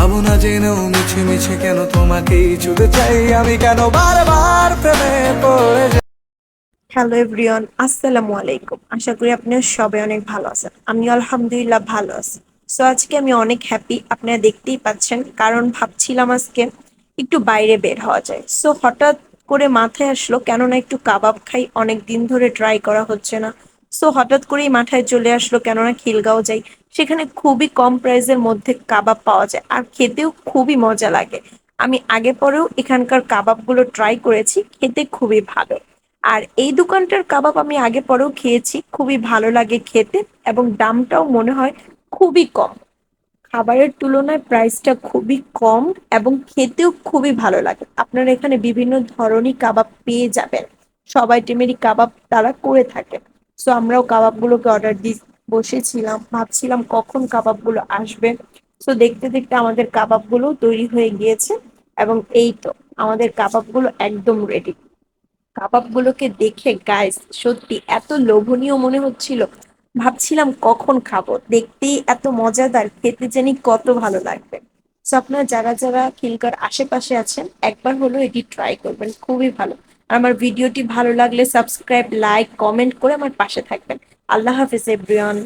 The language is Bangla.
ভাবো না জেনেও মিছে মিছে কেন তোমাকেই ছুতে চাই আমি, কেন বারবার প্রেমে পড়ে যাই। হ্যালো এভরিওয়ান, আসসালামু আলাইকুম। আশা করি আপনারা সবাই অনেক ভালো আছেন। আমি আলহামদুলিল্লাহ ভালো আছি। সো আজকে আমি অনেক হ্যাপি, আপনারা দেখতেই পাচ্ছেন, কারণ ভাবছিলাম আজকে একটু বাইরে বের হওয়া যায়। সো হঠাৎ করে মাথায় আসলো কেননা একটু কাবাব খাই, অনেক দিন ধরে ট্রাই করা হচ্ছে না। সো হঠাৎ করেই মাথায় চলে আসলো কেননা খিলগাঁও যাই, সেখানে খুবই কম প্রাইসের মধ্যে কাবাব পাওয়া যায় আর খেতেও খুবই মজা লাগে। আমি আগে পরেও এখানকার কাবাবগুলো ট্রাই করেছি, খেতে খুবই ভালো। আর এই দোকানটার কাবাব আমি আগে পরেও খেয়েছি, খুবই ভালো লাগে খেতে এবং দামটাও মনে হয় খুবই কম। খাবারের তুলনায় প্রাইসটা খুবই কম এবং খেতেও খুবই ভালো লাগে। আপনারা এখানে বিভিন্ন ধরনের কাবাব পেয়ে যাবেন, সব আইটেমেরই কাবাব তারা করে থাকে। সো আমরাও কাবাবগুলোকে অর্ডার দিয়ে বসেছিলাম, ভাবছিলাম কখন কাবাবগুলো আসবে। সো দেখতে দেখতে আমাদের কাবাবগুলো তৈরি হয়ে গিয়েছে এবং এই তো আমাদের কাবাবগুলো একদম রেডি। কাবাবগুলোকে দেখে গাইস সত্যি এত লোভনীয় মনে হচ্ছিল, ভাবছিলাম কখন খাবো, দেখতেই এত মজাদার, খেতে জানি কত ভালো লাগবে। তো আপনারা যারা যারা খিলগাঁওর আশেপাশে আছেন একবার হলো এটি ট্রাই করবেন, খুবই ভালো। আর আমার ভিডিওটি ভালো লাগলে সাবস্ক্রাইব, লাইক, কমেন্ট করে আমার পাশে থাকবেন। আল্লাহ হাফিজ এভরিওয়ান।